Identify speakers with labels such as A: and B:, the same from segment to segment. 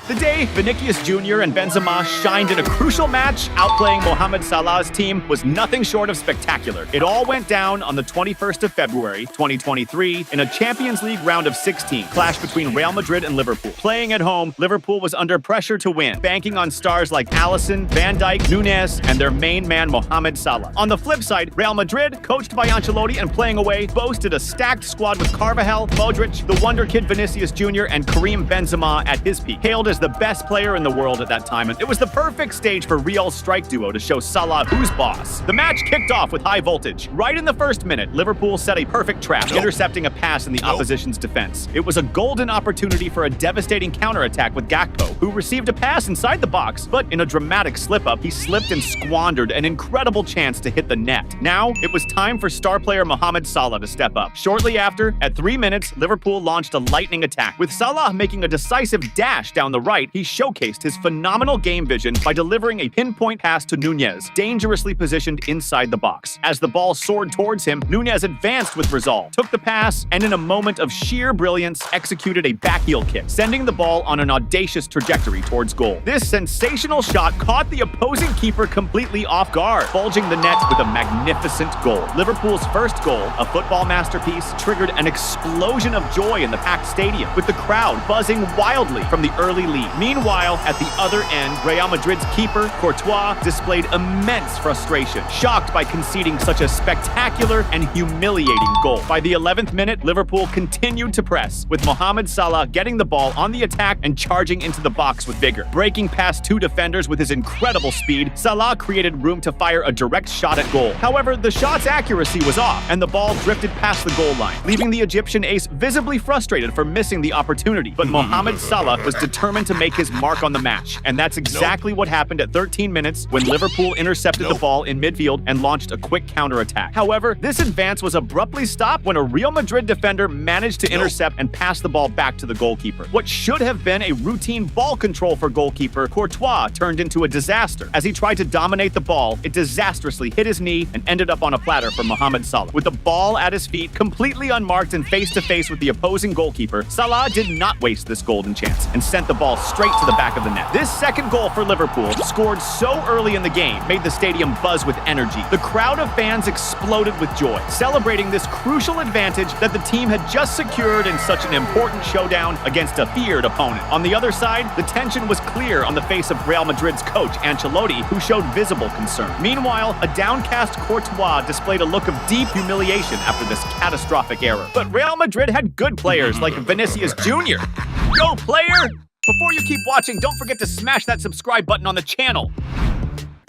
A: The day Vinicius Jr. and Benzema shined in a crucial match, outplaying Mohamed Salah's team, was nothing short of spectacular. It all went down on the 21st of February, 2023, in a Champions League round of 16 clash between Real Madrid and Liverpool. Playing at home, Liverpool was under pressure to win, banking on stars like Alisson, Van Dijk, Nunez, and their main man Mohamed Salah. On the flip side, Real Madrid, coached by Ancelotti and playing away, boasted a stacked squad with Carvajal, Modric, the wonder kid Vinicius Jr., and Karim Benzema at his peak, hailed as the best player in the world at that time, and it was the perfect stage for Real's strike duo to show Salah who's boss. The match kicked off with high voltage. Right in the first minute, Liverpool set a perfect trap, intercepting a pass in the opposition's defense. It was a golden opportunity for a devastating counterattack with Gakpo, who received a pass inside the box, but in a dramatic slip-up, he slipped and squandered an incredible chance to hit the net. Now, it was time for star player Mohamed Salah to step up. Shortly after, at 3 minutes, Liverpool launched a lightning attack. With Salah making a decisive dash down the right, he showcased his phenomenal game vision by delivering a pinpoint pass to Nunez, dangerously positioned inside the box. As the ball soared towards him, Nunez advanced with resolve, took the pass, and in a moment of sheer brilliance, executed a backheel kick, sending the ball on an audacious trajectory towards goal. This sensational shot caught the opposing keeper completely off guard, bulging the net with a magnificent goal. Liverpool's first goal, a football masterpiece, triggered an explosion of joy in the packed stadium, with the crowd buzzing wildly from the early lead. Meanwhile, at the other end, Real Madrid's keeper, Courtois, displayed immense frustration, shocked by conceding such a spectacular and humiliating goal. By the 11th minute, Liverpool continued to press, with Mohamed Salah getting the ball on the attack and charging into the box with vigor. Breaking past two defenders with his incredible speed, Salah created room to fire a direct shot at goal. However, the shot's accuracy was off, and the ball drifted past the goal line, leaving the Egyptian ace visibly frustrated for missing the opportunity. But Mohamed Salah was determined to make his mark on the match, and that's exactly what happened at 13 minutes when Liverpool intercepted the ball in midfield and launched a quick counterattack. However, this advance was abruptly stopped when a Real Madrid defender managed to intercept and pass the ball back to the goalkeeper. What should have been a routine ball control for goalkeeper Courtois turned into a disaster. As he tried to dominate the ball, it disastrously hit his knee and ended up on a platter for Mohamed Salah. With the ball at his feet, completely unmarked and face-to-face with the opposing goalkeeper, Salah did not waste this golden chance and sent the ball straight to the back of the net. This second goal for Liverpool, scored so early in the game, made the stadium buzz with energy. The crowd of fans exploded with joy, celebrating this crucial advantage that the team had just secured in such an important showdown against a feared opponent. On the other side, the tension was clear on the face of Real Madrid's coach, Ancelotti, who showed visible concern. Meanwhile, a downcast Courtois displayed a look of deep humiliation after this catastrophic error. But Real Madrid had good players like Vinicius Jr. Go, player! Before you keep watching, don't forget to smash that subscribe button on the channel.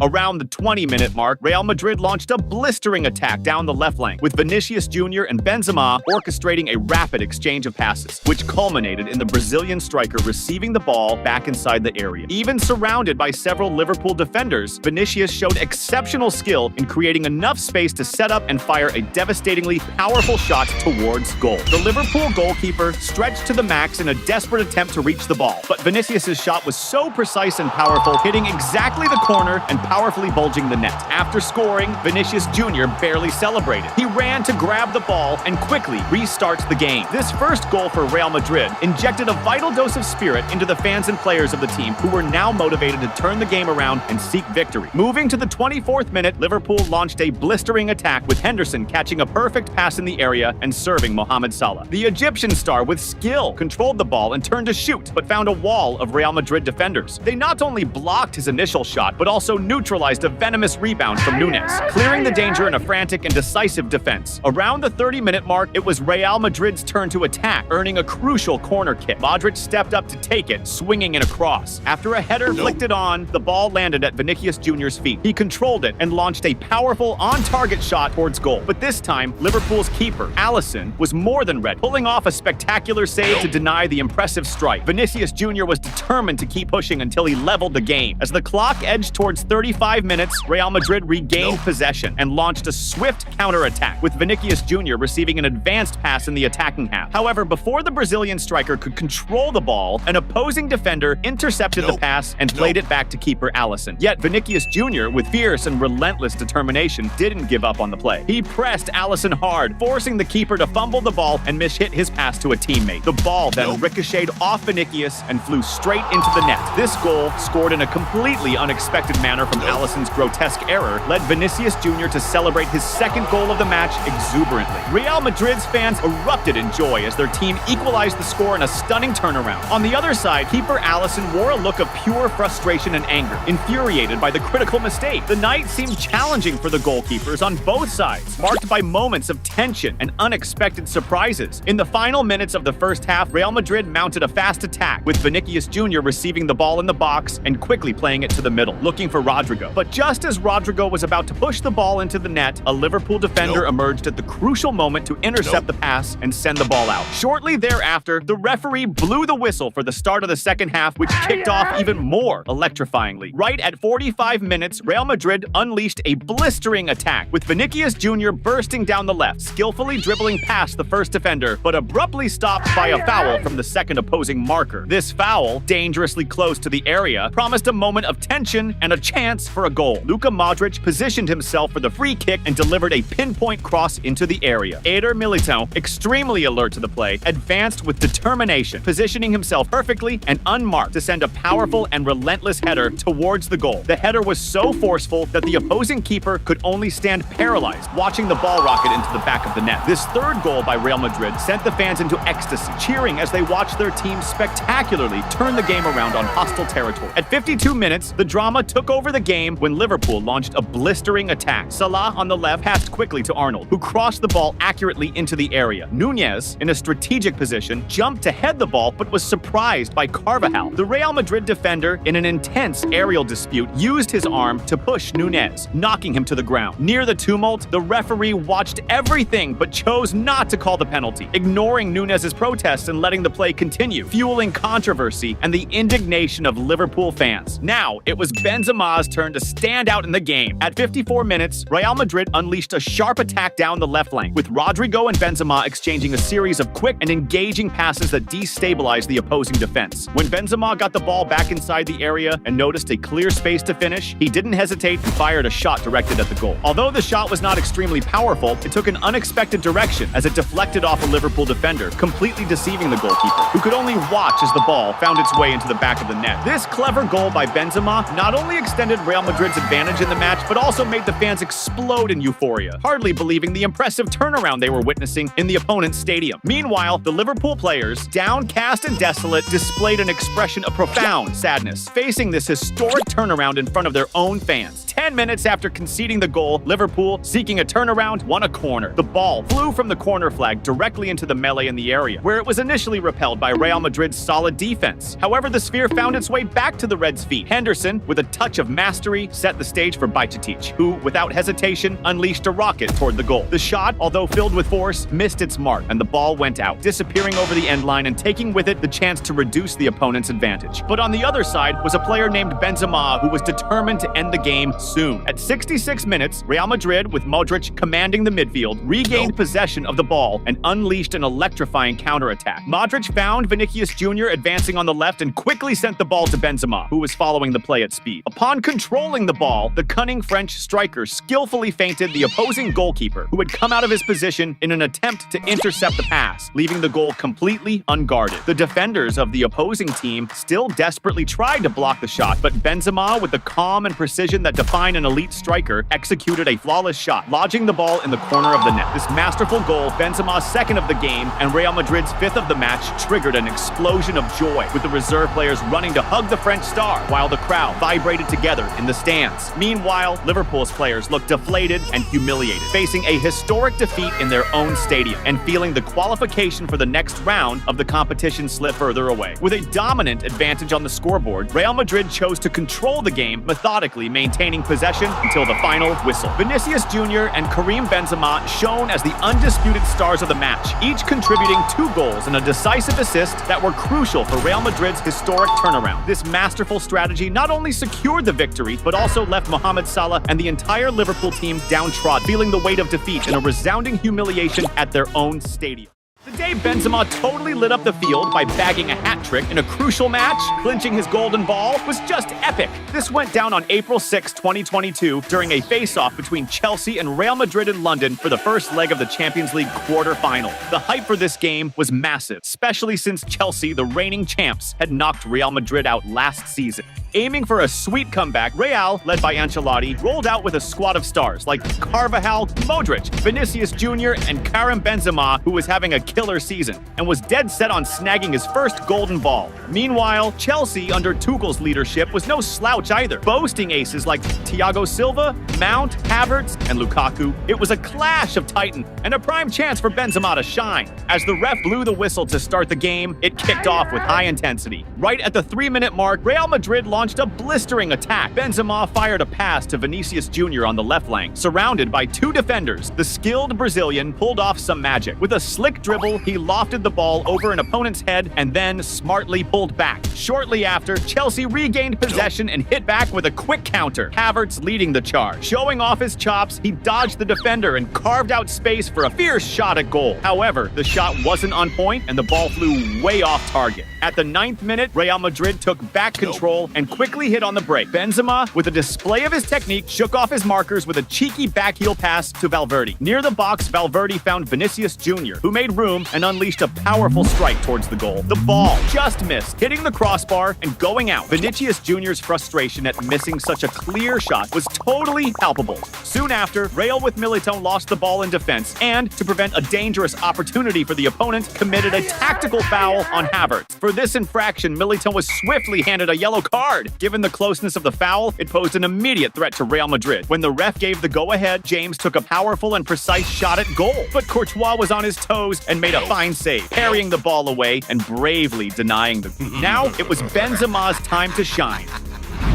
A: Around the 20-minute mark, Real Madrid launched a blistering attack down the left flank, with Vinicius Jr. and Benzema orchestrating a rapid exchange of passes, which culminated in the Brazilian striker receiving the ball back inside the area. Even surrounded by several Liverpool defenders, Vinicius showed exceptional skill in creating enough space to set up and fire a devastatingly powerful shot towards goal. The Liverpool goalkeeper stretched to the max in a desperate attempt to reach the ball, but Vinicius' shot was so precise and powerful, hitting exactly the corner and powerfully bulging the net. After scoring, Vinicius Jr. barely celebrated. He ran to grab the ball and quickly restarts the game. This first goal for Real Madrid injected a vital dose of spirit into the fans and players of the team, who were now motivated to turn the game around and seek victory. Moving to the 24th minute, Liverpool launched a blistering attack, with Henderson catching a perfect pass in the area and serving Mohamed Salah. The Egyptian star, with skill, controlled the ball and turned to shoot, but found a wall of Real Madrid defenders. They not only blocked his initial shot, but also neutralized a venomous rebound from Nunez, clearing the danger in a frantic and decisive defense. Around the 30-minute mark, it was Real Madrid's turn to attack, earning a crucial corner kick. Modric stepped up to take it, swinging it across. After a header flicked it on, the ball landed at Vinicius Jr.'s feet. He controlled it and launched a powerful on-target shot towards goal. But this time, Liverpool's keeper, Alisson, was more than ready, pulling off a spectacular save to deny the impressive strike. Vinicius Jr. was determined to keep pushing until he leveled the game. As the clock edged towards 30 35 minutes, Real Madrid regained possession and launched a swift counterattack, with Vinicius Jr. receiving an advanced pass in the attacking half. However, before the Brazilian striker could control the ball, an opposing defender intercepted the pass and played it back to keeper Alisson. Yet Vinicius Jr., with fierce and relentless determination, didn't give up on the play. He pressed Alisson hard, forcing the keeper to fumble the ball and mishit his pass to a teammate. The ball then ricocheted off Vinicius and flew straight into the net. This goal, scored in a completely unexpected manner from Alisson's grotesque error, led Vinicius Jr. to celebrate his second goal of the match exuberantly. Real Madrid's fans erupted in joy as their team equalized the score in a stunning turnaround. On the other side, keeper Alisson wore a look of pure frustration and anger, infuriated by the critical mistake. The night seemed challenging for the goalkeepers on both sides, marked by moments of tension and unexpected surprises. In the final minutes of the first half, Real Madrid mounted a fast attack, with Vinicius Jr. receiving the ball in the box and quickly playing it to the middle, looking for Rodrigo. But just as Rodrigo was about to push the ball into the net, a Liverpool defender emerged at the crucial moment to intercept the pass and send the ball out. Shortly thereafter, the referee blew the whistle for the start of the second half, which kicked off even more electrifyingly. Right at 45 minutes, Real Madrid unleashed a blistering attack, with Vinicius Jr. bursting down the left, skillfully dribbling past the first defender, but abruptly stopped by a foul from the second opposing marker. This foul, dangerously close to the area, promised a moment of tension and a chance for a goal. Luka Modric positioned himself for the free kick and delivered a pinpoint cross into the area. Eder Militão, extremely alert to the play, advanced with determination, positioning himself perfectly and unmarked to send a powerful and relentless header towards the goal. The header was so forceful that the opposing keeper could only stand paralyzed, watching the ball rocket into the back of the net. This third goal by Real Madrid sent the fans into ecstasy, cheering as they watched their team spectacularly turn the game around on hostile territory. At 52 minutes, the drama took over the game when Liverpool launched a blistering attack. Salah on the left passed quickly to Arnold, who crossed the ball accurately into the area. Nunez, in a strategic position, jumped to head the ball but was surprised by Carvajal. The Real Madrid defender, in an intense aerial dispute, used his arm to push Nunez, knocking him to the ground. Near the tumult, the referee watched everything but chose not to call the penalty, ignoring Nunez's protests and letting the play continue, fueling controversy and the indignation of Liverpool fans. Now, it was Benzema's turn to stand out in the game. At 54 minutes, Real Madrid unleashed a sharp attack down the left flank, with Rodrigo and Benzema exchanging a series of quick and engaging passes that destabilized the opposing defense. When Benzema got the ball back inside the area and noticed a clear space to finish, he didn't hesitate and fired a shot directed at the goal. Although the shot was not extremely powerful, it took an unexpected direction as it deflected off a Liverpool defender, completely deceiving the goalkeeper, who could only watch as the ball found its way into the back of the net. This clever goal by Benzema not only extended Real Madrid's advantage in the match, but also made the fans explode in euphoria, hardly believing the impressive turnaround they were witnessing in the opponent's stadium. Meanwhile, the Liverpool players, downcast and desolate, displayed an expression of profound sadness, facing this historic turnaround in front of their own fans. 10 minutes after conceding the goal, Liverpool, seeking a turnaround, won a corner. The ball flew from the corner flag directly into the melee in the area, where it was initially repelled by Real Madrid's solid defense. However, the sphere found its way back to the Reds' feet. Henderson, with a touch of mastery, set the stage for Bajcetic, who, without hesitation, unleashed a rocket toward the goal. The shot, although filled with force, missed its mark, and the ball went out, disappearing over the end line and taking with it the chance to reduce the opponent's advantage. But on the other side was a player named Benzema, who was determined to end the game soon. At 66 minutes, Real Madrid, with Modric commanding the midfield, regained possession of the ball and unleashed an electrifying counterattack. Modric found Vinicius Jr. advancing on the left and quickly sent the ball to Benzema, who was following the play at speed. Upon controlling the ball, the cunning French striker skillfully feinted the opposing goalkeeper, who had come out of his position in an attempt to intercept the pass, leaving the goal completely unguarded. The defenders of the opposing team still desperately tried to block the shot, but Benzema, with the calm and precision that define an elite striker, executed a flawless shot, lodging the ball in the corner of the net. This masterful goal, Benzema's second of the game and Real Madrid's fifth of the match, triggered an explosion of joy, with the reserve players running to hug the French star, while the crowd vibrated together in the stands. Meanwhile, Liverpool's players looked deflated and humiliated, facing a historic defeat in their own stadium and feeling the qualification for the next round of the competition slip further away. With a dominant advantage on the scoreboard, Real Madrid chose to control the game, methodically maintaining possession until the final whistle. Vinicius Jr. and Karim Benzema shone as the undisputed stars of the match, each contributing 2 goals and a decisive assist that were crucial for Real Madrid's historic turnaround. This masterful strategy not only secured the victory, victory, but also left Mohamed Salah and the entire Liverpool team downtrodden, feeling the weight of defeat in a resounding humiliation at their own stadium. The day Benzema totally lit up the field by bagging a hat trick in a crucial match, clinching his golden ball, was just epic. This went down on April 6, 2022, during a face-off between Chelsea and Real Madrid in London for the first leg of the Champions League quarter-final. The hype for this game was massive, especially since Chelsea, the reigning champs, had knocked Real Madrid out last season. Aiming for a sweet comeback, Real, led by Ancelotti, rolled out with a squad of stars like Carvajal, Modric, Vinicius Jr., and Karim Benzema, who was having a killer season and was dead set on snagging his first golden ball. Meanwhile, Chelsea, under Tuchel's leadership, was no slouch either, boasting aces like Thiago Silva, Mount, Havertz, and Lukaku. It was a clash of titan and a prime chance for Benzema to shine. As the ref blew the whistle to start the game, it kicked off with high intensity. Right at the 3-minute mark, Real Madrid launched a blistering attack. Benzema fired a pass to Vinicius Jr. on the left flank, surrounded by two defenders. The skilled Brazilian pulled off some magic. With a slick dribble, he lofted the ball over an opponent's head and then smartly pulled back. Shortly after, Chelsea regained possession and hit back with a quick counter, Havertz leading the charge. Showing off his chops, he dodged the defender and carved out space for a fierce shot at goal. However, the shot wasn't on point and the ball flew way off target. At the 9th minute, Real Madrid took back control and quickly hit on the break. Benzema, with a display of his technique, shook off his markers with a cheeky backheel pass to Valverde. Near the box, Valverde found Vinicius Jr., who made room and unleashed a powerful strike towards the goal. The ball just missed, hitting the crossbar and going out. Vinicius Jr.'s frustration at missing such a clear shot was totally palpable. Soon after, Real with Militão lost the ball in defense and, to prevent a dangerous opportunity for the opponent, committed a tactical foul on Havertz. For this infraction, Militão was swiftly handed a yellow card. Given the closeness of the foul, it posed an immediate threat to Real Madrid. When the ref gave the go-ahead, James took a powerful and precise shot at goal. But Courtois was on his toes and made a fine save, parrying the ball away and bravely denying the... Now, it was Benzema's time to shine.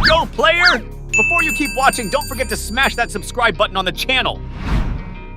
A: Go, player! Before you keep watching, don't forget to smash that subscribe button on the channel.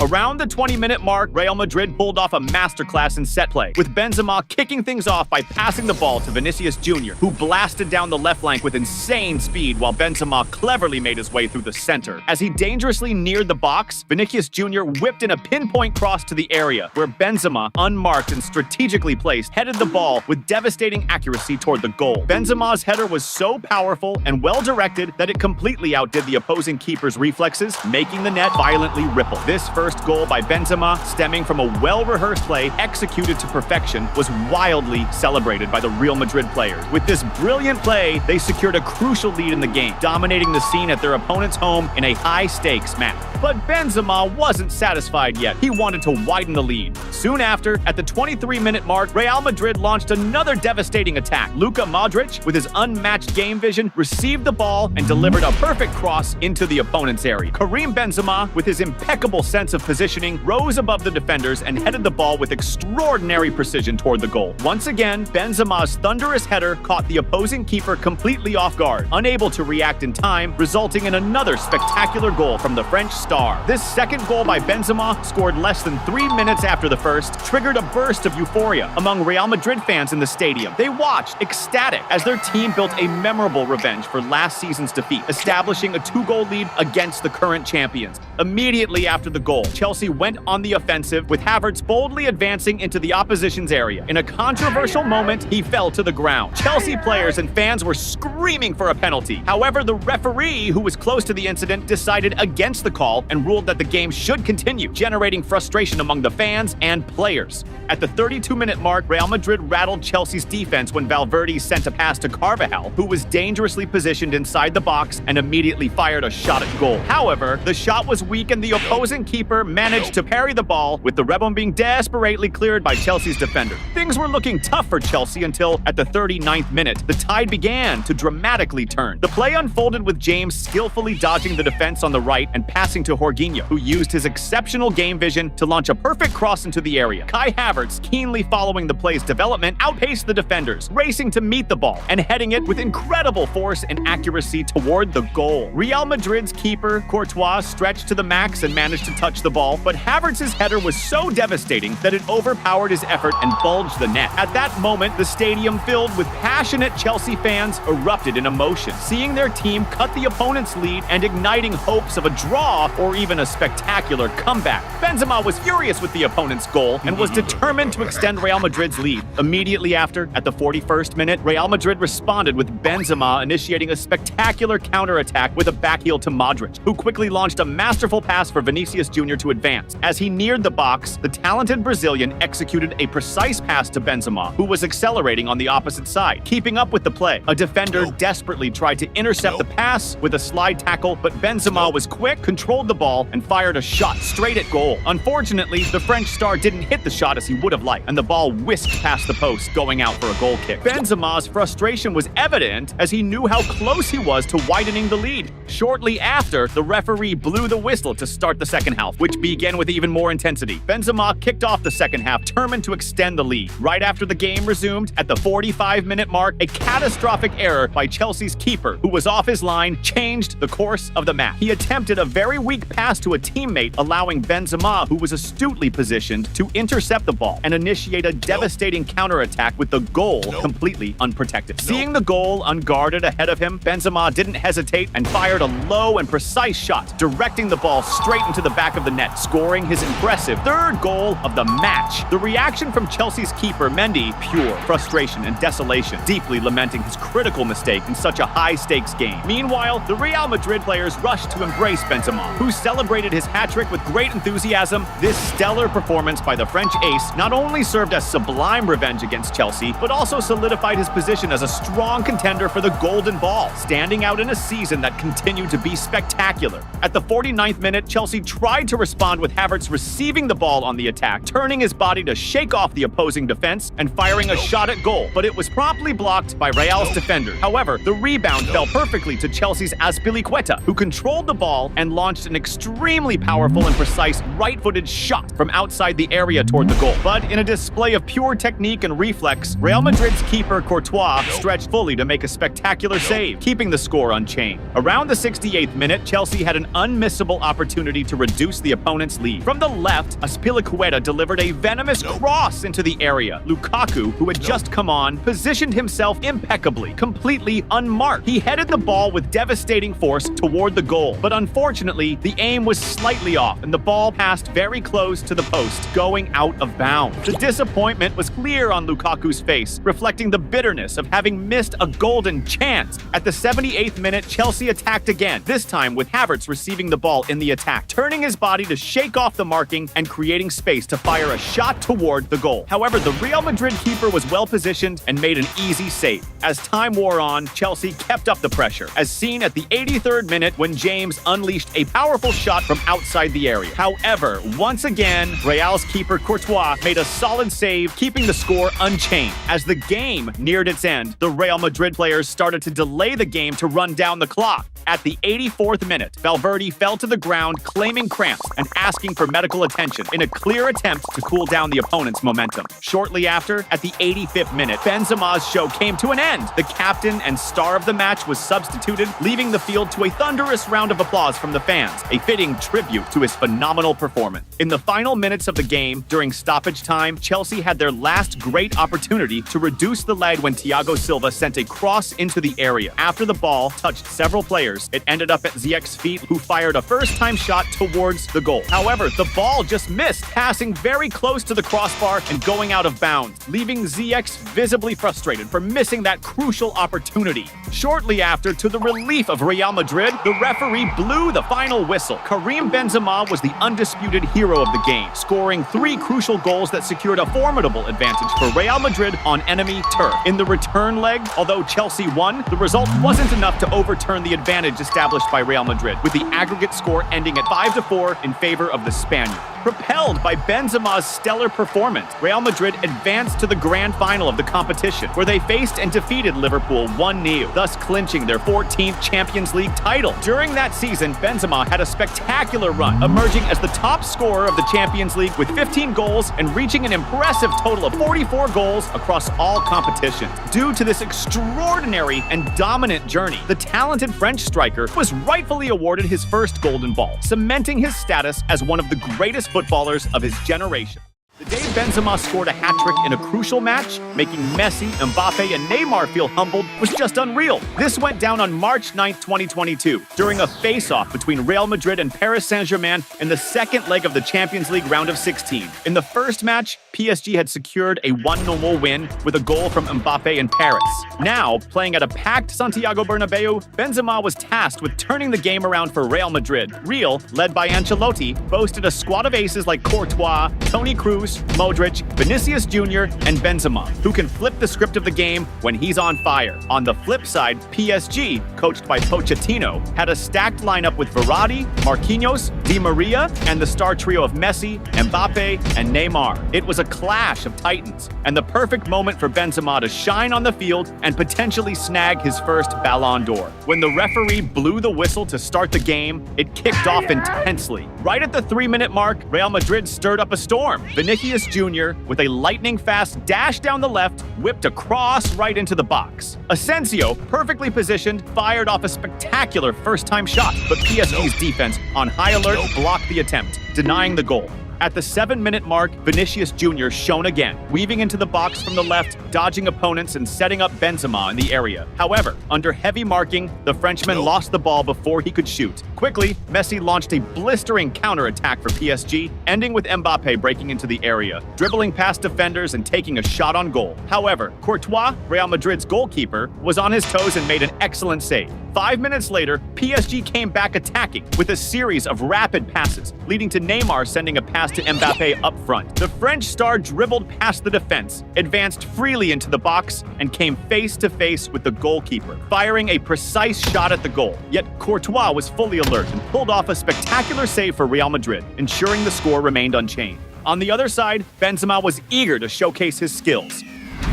A: Around the 20-minute mark, Real Madrid pulled off a masterclass in set play, with Benzema kicking things off by passing the ball to Vinicius Jr., who blasted down the left flank with insane speed while Benzema cleverly made his way through the center. As he dangerously neared the box, Vinicius Jr. whipped in a pinpoint cross to the area, where Benzema, unmarked and strategically placed, headed the ball with devastating accuracy toward the goal. Benzema's header was so powerful and well-directed that it completely outdid the opposing keeper's reflexes, making the net violently ripple. This first goal by Benzema, stemming from a well-rehearsed play executed to perfection, was wildly celebrated by the Real Madrid players. With this brilliant play, they secured a crucial lead in the game, dominating the scene at their opponent's home in a high-stakes match. But Benzema wasn't satisfied yet. He wanted to widen the lead. Soon after, at the 23-minute mark, Real Madrid launched another devastating attack. Luka Modric, with his unmatched game vision, received the ball and delivered a perfect cross into the opponent's area. Karim Benzema, with his impeccable sense of positioning, rose above the defenders and headed the ball with extraordinary precision toward the goal. Once again, Benzema's thunderous header caught the opposing keeper completely off guard, unable to react in time, resulting in another spectacular goal from the French star. This second goal by Benzema, scored less than 3 minutes after the first, triggered a burst of euphoria among Real Madrid fans in the stadium. They watched, ecstatic, as their team built a memorable revenge for last season's defeat, establishing a 2-goal lead against the current champions. Immediately after the goal, Chelsea went on the offensive, with Havertz boldly advancing into the opposition's area. In a controversial moment, he fell to the ground. Chelsea players and fans were screaming for a penalty. However, the referee, who was close to the incident, decided against the call and ruled that the game should continue, generating frustration among the fans and players. At the 32-minute mark, Real Madrid rattled Chelsea's defense when Valverde sent a pass to Carvajal, who was dangerously positioned inside the box and immediately fired a shot at goal. However, the shot was weak and the opposing keeper managed to parry the ball, with the rebound being desperately cleared by Chelsea's defender. Things were looking tough for Chelsea until, at the 39th minute, the tide began to dramatically turn. The play unfolded with James skillfully dodging the defense on the right and passing to Jorginho, who used his exceptional game vision to launch a perfect cross into the area. Kai Havertz, keenly following the play's development, outpaced the defenders, racing to meet the ball and heading it with incredible force and accuracy toward the goal. Real Madrid's keeper, Courtois, stretched to the max and managed to touch the ball, but Havertz's header was so devastating that it overpowered his effort and bulged the net. At that moment, the stadium, filled with passionate Chelsea fans, erupted in emotion, seeing their team cut the opponent's lead and igniting hopes of a draw or even a spectacular comeback. Benzema was furious with the opponent's goal and was determined to extend Real Madrid's lead. Immediately after, at the 41st minute, Real Madrid responded with Benzema initiating a spectacular counterattack with a backheel to Modric, who quickly launched a masterful pass for Vinicius Jr. to advance. As he neared the box, the talented Brazilian executed a precise pass to Benzema, who was accelerating on the opposite side. Keeping up with the play, a defender desperately tried to intercept the pass with a slide tackle, but Benzema was quick, controlled the ball, and fired a shot straight at goal. Unfortunately, the French star didn't hit the shot as he would have liked, and the ball whisked past the post, going out for a goal kick. Benzema's frustration was evident as he knew how close he was to widening the lead. Shortly after, the referee blew the whistle to start the second half, which began with even more intensity. Benzema kicked off the second half, determined to extend the lead. Right after the game resumed, at the 45-minute mark, a catastrophic error by Chelsea's keeper, who was off his line, changed the course of the match. He attempted a very weak pass to a teammate, allowing Benzema, who was astutely positioned, to intercept the ball and initiate a devastating counterattack with the goal completely unprotected. Seeing the goal unguarded ahead of him, Benzema didn't hesitate and fired a low and precise shot, directing the ball straight into the back of the net, scoring his impressive third goal of the match. The reaction from Chelsea's keeper, Mendy, pure frustration and desolation, deeply lamenting his critical mistake in such a high-stakes game. Meanwhile, the Real Madrid players rushed to embrace Benzema, who celebrated his hat-trick with great enthusiasm. This stellar performance by the French ace not only served as sublime revenge against Chelsea, but also solidified his position as a strong contender for the Golden Ball, standing out in a season that continued to be spectacular. At the 49th minute, Chelsea tried to respond with Havertz receiving the ball on the attack, turning his body to shake off the opposing defense and firing a shot at goal, but it was promptly blocked by Real's defender. However, the rebound fell perfectly to Chelsea's Azpilicueta, who controlled the ball and launched an extremely powerful and precise right-footed shot from outside the area toward the goal. But in a display of pure technique and reflex, Real Madrid's keeper Courtois stretched fully to make a spectacular save, keeping the score unchanged. Around the 68th minute, Chelsea had an unmissable opportunity to reduce the opponent's lead. From the left, Azpilicueta delivered a venomous cross into the area. Lukaku, who had just come on, positioned himself impeccably, completely unmarked. He headed the ball with devastating force toward the goal, but unfortunately, the aim was slightly off and the ball passed very close to the post, going out of bounds. The disappointment was clear on Lukaku's face, reflecting the bitterness of having missed a golden chance. At the 78th minute, Chelsea attacked again, this time with Havertz receiving the ball in the attack, turning his body to shake off the marking and creating space to fire a shot toward the goal. However, the Real Madrid keeper was well positioned and made an easy save. As time wore on, Chelsea kept up the pressure, as seen at the 83rd minute when James unleashed a powerful shot from outside the area. However, once again, Real's keeper Courtois made a solid save, keeping the score unchanged. As the game neared its end, the Real Madrid players started to delay the game to run down the clock. At the 84th minute, Valverde fell to the ground claiming cramps and asking for medical attention in a clear attempt to cool down the opponent's momentum. Shortly after, at the 85th minute, Benzema's show came to an end. The captain and star of the match was substituted, leaving the field to a thunderous round of applause from the fans, a fitting tribute to his phenomenal performance. In the final minutes of the game, during stoppage time, Chelsea had their last great opportunity to reduce the lead when Thiago Silva sent a cross into the area. After the ball touched several players, it ended up at Ziyech's feet, who fired a first-time shot towards the goal. However, the ball just missed, passing very close to the crossbar and going out of bounds, leaving Ziyech visibly frustrated for missing that crucial opportunity. Shortly after, to the relief of Real Madrid, the referee blew the final whistle. Karim Benzema was the undisputed hero of the game, scoring 3 crucial goals that secured a formidable advantage for Real Madrid on enemy turf. In the return leg, although Chelsea won, the result wasn't enough to overturn the advantage established by Real Madrid, with the aggregate score ending at 5-4 in favor of the Spaniard. Propelled by Benzema's stellar performance, Real Madrid advanced to the grand final of the competition, where they faced and defeated Liverpool 1-0, thus clinching their 14th Champions League title. During that season, Benzema had a spectacular run, emerging as the top scorer of the Champions League with 15 goals and reaching an impressive total of 44 goals across all competitions. Due to this extraordinary and dominant journey, the talented French striker was rightfully awarded his first Golden Ball, cementing his status as one of the greatest footballers of his generation. The day Benzema scored a hat-trick in a crucial match, making Messi, Mbappe, and Neymar feel humbled, was just unreal. This went down on March 9, 2022, during a face-off between Real Madrid and Paris Saint-Germain in the second leg of the Champions League round of 16. In the first match, PSG had secured a 1-0 win with a goal from Mbappe in Paris. Now, playing at a packed Santiago Bernabeu, Benzema was tasked with turning the game around for Real Madrid. Real, led by Ancelotti, boasted a squad of aces like Courtois, Toni Kroos, Modric, Vinicius Jr., and Benzema, who can flip the script of the game when he's on fire. On the flip side, PSG, coached by Pochettino, had a stacked lineup with Verratti, Marquinhos, Di Maria, and the star trio of Messi, Mbappe, and Neymar. It was a clash of titans, and the perfect moment for Benzema to shine on the field and potentially snag his first Ballon d'Or. When the referee blew the whistle to start the game, it kicked off intensely. Right at the 3-minute mark, Real Madrid stirred up a storm. Vinicius Jr., with a lightning-fast dash down the left, whipped a cross right into the box. Asensio, perfectly positioned, fired off a spectacular first-time shot, but PSG's defense, on high alert, blocked the attempt, denying the goal. At the 7-minute mark, Vinicius Jr. shone again, weaving into the box from the left, dodging opponents and setting up Benzema in the area. However, under heavy marking, the Frenchman lost the ball before he could shoot. Quickly, Messi launched a blistering counterattack for PSG, ending with Mbappe breaking into the area, dribbling past defenders and taking a shot on goal. However, Courtois, Real Madrid's goalkeeper, was on his toes and made an excellent save. 5 minutes later, PSG came back attacking with a series of rapid passes, leading to Neymar sending a pass to Mbappe up front. The French star dribbled past the defense, advanced freely into the box, and came face-to-face with the goalkeeper, firing a precise shot at the goal. Yet Courtois was fully alert and pulled off a spectacular save for Real Madrid, ensuring the score remained unchanged. On the other side, Benzema was eager to showcase his skills.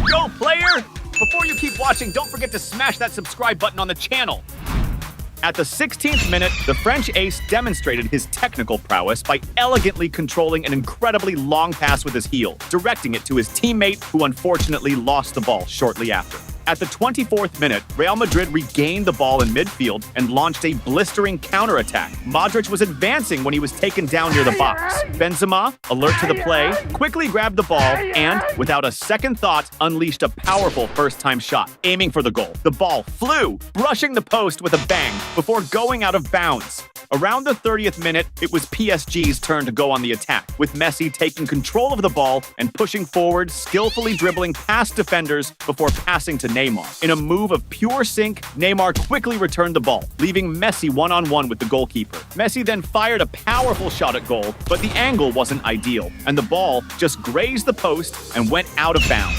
A: Go, player! Before you keep watching, don't forget to smash that subscribe button on the channel. At the 16th minute, the French ace demonstrated his technical prowess by elegantly controlling an incredibly long pass with his heel, directing it to his teammate, who unfortunately lost the ball shortly after. At the 24th minute, Real Madrid regained the ball in midfield and launched a blistering counterattack. Modric was advancing when he was taken down near the box. Benzema, alert to the play, quickly grabbed the ball and, without a second thought, unleashed a powerful first-time shot, aiming for the goal. The ball flew, brushing the post with a bang before going out of bounds. Around the 30th minute, it was PSG's turn to go on the attack, with Messi taking control of the ball and pushing forward, skillfully dribbling past defenders before passing to Neymar. In a move of pure sync, Neymar quickly returned the ball, leaving Messi one-on-one with the goalkeeper. Messi then fired a powerful shot at goal, but the angle wasn't ideal, and the ball just grazed the post and went out of bounds.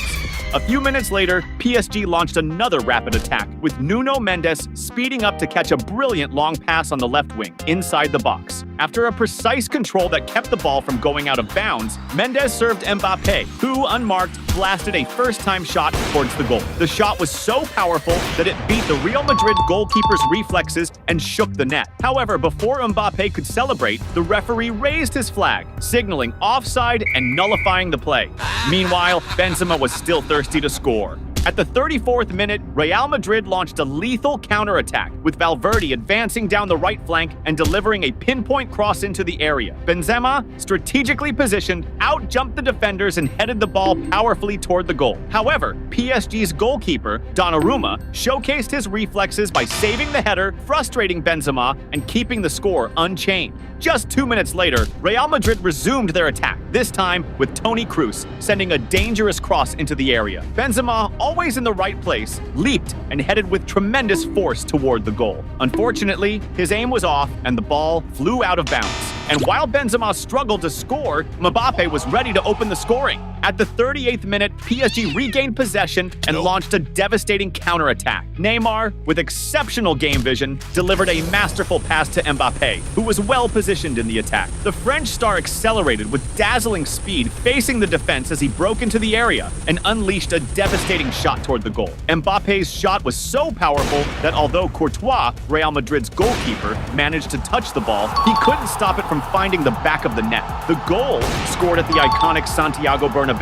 A: A few minutes later, PSG launched another rapid attack, with Nuno Mendes speeding up to catch a brilliant long pass on the left wing, inside the box. After a precise control that kept the ball from going out of bounds, Mendes served Mbappe, who, unmarked, blasted a first-time shot towards the goal. The shot was so powerful that it beat the Real Madrid goalkeeper's reflexes and shook the net. However, before Mbappe could celebrate, the referee raised his flag, signaling offside and nullifying the play. Meanwhile, Benzema was still thirsty to score. At the 34th minute, Real Madrid launched a lethal counterattack, with Valverde advancing down the right flank and delivering a pinpoint cross into the area. Benzema, strategically positioned, outjumped the defenders and headed the ball powerfully toward the goal. However, PSG's goalkeeper, Donnarumma, showcased his reflexes by saving the header, frustrating Benzema, and keeping the score unchanged. Just 2 minutes later, Real Madrid resumed their attack, this time with Toni Kroos sending a dangerous cross into the area. Benzema, always in the right place, leaped and headed with tremendous force toward the goal. Unfortunately, his aim was off and the ball flew out of bounds. And while Benzema struggled to score, Mbappe was ready to open the scoring. At the 38th minute, PSG regained possession and launched a devastating counterattack. Neymar, with exceptional game vision, delivered a masterful pass to Mbappe, who was well positioned in the attack. The French star accelerated with dazzling speed, facing the defense as he broke into the area and unleashed a devastating shot toward the goal. Mbappe's shot was so powerful that although Courtois, Real Madrid's goalkeeper, managed to touch the ball, he couldn't stop it from finding the back of the net. The goal, scored at the iconic Santiago Bernabeu,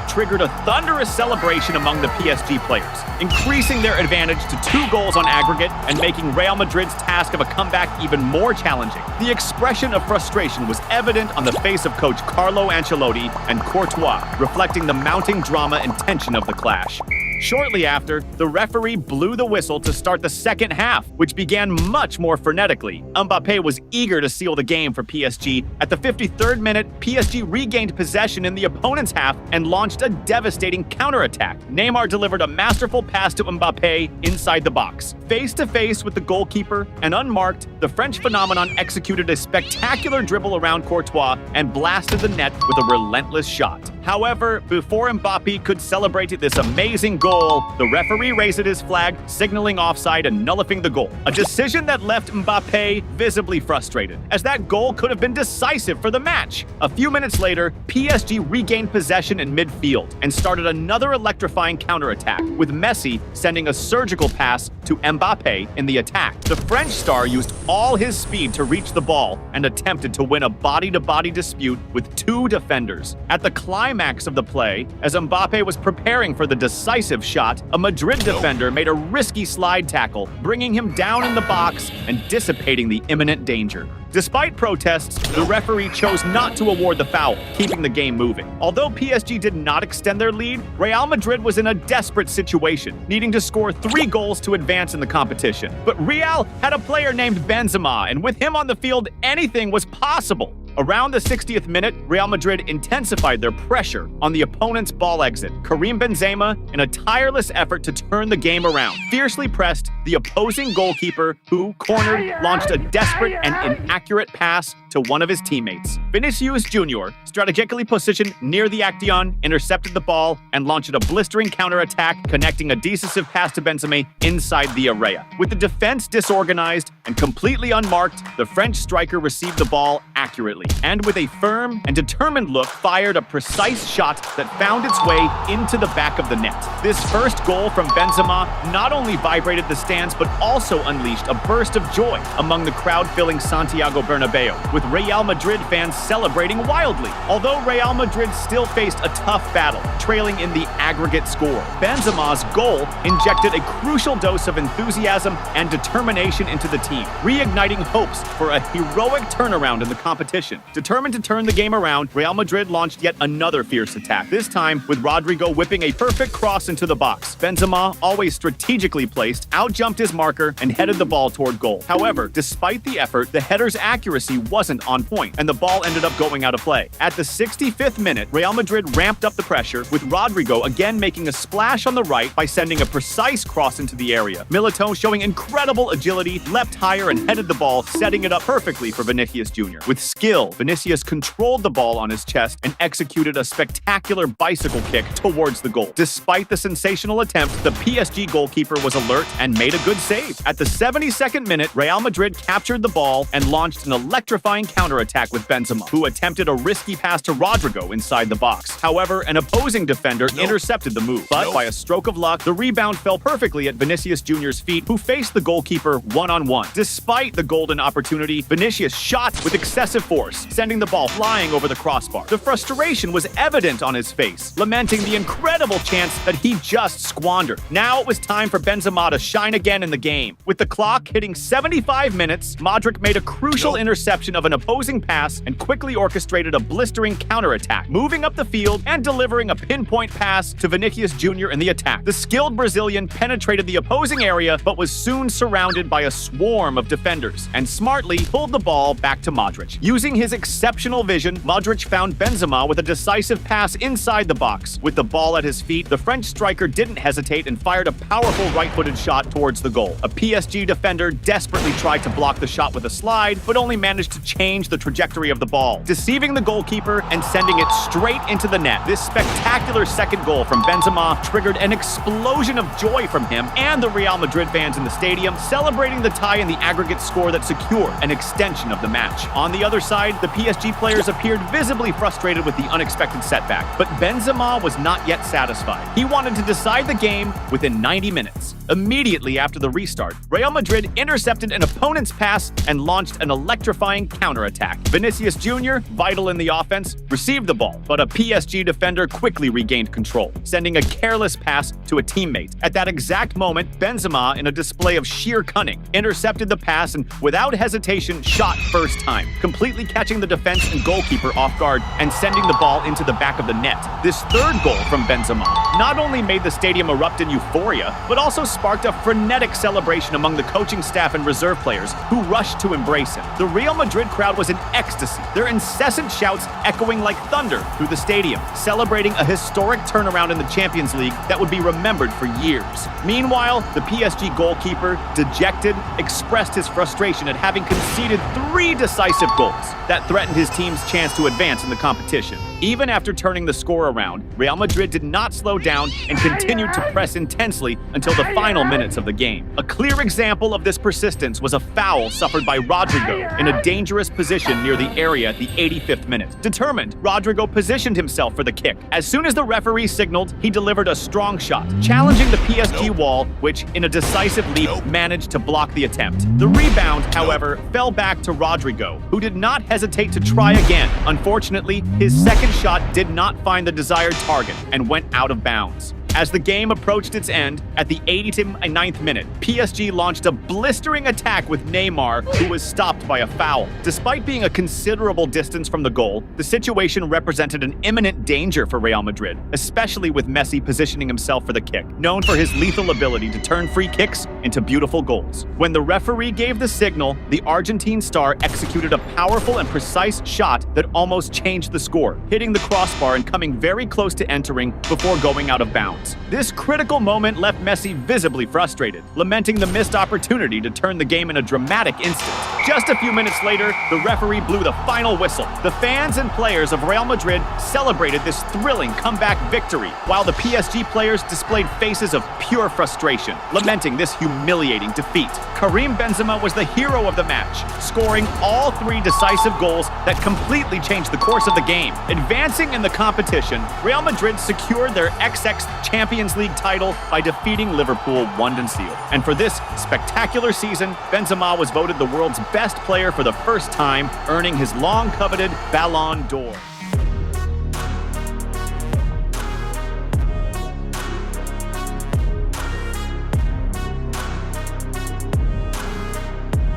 A: triggered a thunderous celebration among the PSG players, increasing their advantage to 2 goals on aggregate and making Real Madrid's task of a comeback even more challenging. The expression of frustration was evident on the face of coach Carlo Ancelotti and Courtois, reflecting the mounting drama and tension of the clash. Shortly after, the referee blew the whistle to start the second half, which began much more frenetically. Mbappe was eager to seal the game for PSG. At the 53rd minute, PSG regained possession in the opponent's half and launched a devastating counterattack. Neymar delivered a masterful pass to Mbappe inside the box. Face to face with the goalkeeper and unmarked, the French phenomenon executed a spectacular dribble around Courtois and blasted the net with a relentless shot. However, before Mbappe could celebrate this amazing goal, the referee raised his flag, signaling offside and nullifying the goal. A decision that left Mbappe visibly frustrated, as that goal could have been decisive for the match. A few minutes later, PSG regained possession in midfield and started another electrifying counterattack, with Messi sending a surgical pass to Mbappe in the attack. The French star used all his speed to reach the ball and attempted to win a body-to-body dispute with 2 defenders. At the climax of the play, as Mbappe was preparing for the decisive shot, a Madrid defender made a risky slide tackle, bringing him down in the box and dissipating the imminent danger. Despite protests, the referee chose not to award the foul, keeping the game moving. Although PSG did not extend their lead, Real Madrid was in a desperate situation, needing to score 3 goals to advance in the competition. But Real had a player named Benzema, and with him on the field, anything was possible. Around the 60th minute, Real Madrid intensified their pressure on the opponent's ball exit. Karim Benzema, in a tireless effort to turn the game around, fiercely pressed the opposing goalkeeper, who, cornered, launched a desperate and inaccurate pass to one of his teammates. Vinicius Jr., strategically positioned near the action, intercepted the ball and launched a blistering counterattack, connecting a decisive pass to Benzema inside the area. With the defense disorganized and completely unmarked, the French striker received the ball accurately, and with a firm and determined look, fired a precise shot that found its way into the back of the net. This first goal from Benzema not only vibrated the stands, but also unleashed a burst of joy among the crowd filling Santiago Bernabeu, with Real Madrid fans celebrating wildly. Although Real Madrid still faced a tough battle, trailing in the aggregate score, Benzema's goal injected a crucial dose of enthusiasm and determination into the team, reigniting hopes for a heroic turnaround in the competition. Determined to turn the game around, Real Madrid launched yet another fierce attack, this time with Rodrygo whipping a perfect cross into the box. Benzema, always strategically placed, outjumped his marker and headed the ball toward goal. However, despite the effort, the header's accuracy wasn't on point, and the ball ended up going out of play. At the 65th minute, Real Madrid ramped up the pressure, with Rodrygo again making a splash on the right by sending a precise cross into the area. Militao, showing incredible agility, leapt higher and headed the ball, setting it up perfectly for Vinicius Jr. With skill, Vinicius controlled the ball on his chest and executed a spectacular bicycle kick towards the goal. Despite the sensational attempt, the PSG goalkeeper was alert and made a good save. At the 72nd minute, Real Madrid captured the ball and launched an electrifying counterattack with Benzema, who attempted a risky pass to Rodrygo inside the box. However, an opposing defender intercepted the move, but by a stroke of luck, the rebound fell perfectly at Vinicius Jr.'s feet, who faced the goalkeeper one-on-one. Despite the golden opportunity, Vinicius shot with excessive force, sending the ball flying over the crossbar. The frustration was evident on his face, lamenting the incredible chance that he just squandered. Now it was time for Benzema to shine again in the game. With the clock hitting 75 minutes, Modric made a crucial interception of an opposing pass and quickly quickly orchestrated a blistering counterattack, moving up the field and delivering a pinpoint pass to Vinicius Jr. in the attack. The skilled Brazilian penetrated the opposing area but was soon surrounded by a swarm of defenders and smartly pulled the ball back to Modric. Using his exceptional vision, Modric found Benzema with a decisive pass inside the box. With the ball at his feet, the French striker didn't hesitate and fired a powerful right-footed shot towards the goal. A PSG defender desperately tried to block the shot with a slide, but only managed to change the trajectory of the ball, deceiving the goalkeeper and sending it straight into the net. This spectacular second goal from Benzema triggered an explosion of joy from him and the Real Madrid fans in the stadium, celebrating the tie in the aggregate score that secured an extension of the match. On the other side, the PSG players appeared visibly frustrated with the unexpected setback, but Benzema was not yet satisfied. He wanted to decide the game within 90 minutes. Immediately after the restart, Real Madrid intercepted an opponent's pass and launched an electrifying counterattack. Vinicius Jr., vital in the offense, received the ball, but a PSG defender quickly regained control, sending a careless pass to a teammate. At that exact moment, Benzema, in a display of sheer cunning, intercepted the pass and, without hesitation, shot first time, completely catching the defense and goalkeeper off guard and sending the ball into the back of the net. This third goal from Benzema not only made the stadium erupt in euphoria, but also sparked a frenetic celebration among the coaching staff and reserve players who rushed to embrace him. The Real Madrid crowd was in ecstasy, their incessant shouts echoing like thunder through the stadium, celebrating a historic turnaround in the Champions League that would be remembered for years. Meanwhile, the PSG goalkeeper, dejected, expressed his frustration at having conceded 3 decisive goals that threatened his team's chance to advance in the competition. Even after turning the score around, Real Madrid did not slow down and continued to press intensely until the final minutes of the game. A clear example of this persistence was a foul suffered by Rodrigo in a dangerous position near the area at the 85th minute. Determined, Rodrigo positioned himself for the kick. As soon as the referee signaled, he delivered a strong shot, challenging the PSG wall, which, in a decisive leap, managed to block the attempt. The rebound, however, fell back to Rodrigo, who did not hesitate to try again. Unfortunately, his second shot did not find the desired target and went out of bounds. As the game approached its end, at the 89th minute, PSG launched a blistering attack with Neymar, who was stopped by a foul. Despite being a considerable distance from the goal, the situation represented an imminent danger for Real Madrid, especially with Messi positioning himself for the kick, known for his lethal ability to turn free kicks into beautiful goals. When the referee gave the signal, the Argentine star executed a powerful and precise shot that almost changed the score, hitting the crossbar and coming very close to entering before going out of bounds. This critical moment left Messi visibly frustrated, lamenting the missed opportunity to turn the game in a dramatic instant. Just a few minutes later, the referee blew the final whistle. The fans and players of Real Madrid celebrated this thrilling comeback victory, while the PSG players displayed faces of pure frustration, lamenting this humiliating defeat. Karim Benzema was the hero of the match, scoring all 3 decisive goals that completely changed the course of the game. Advancing in the competition, Real Madrid secured their XX Champions League title by defeating Liverpool 1-0. And for this spectacular season, Benzema was voted the world's best player for the first time, earning his long-coveted Ballon d'Or.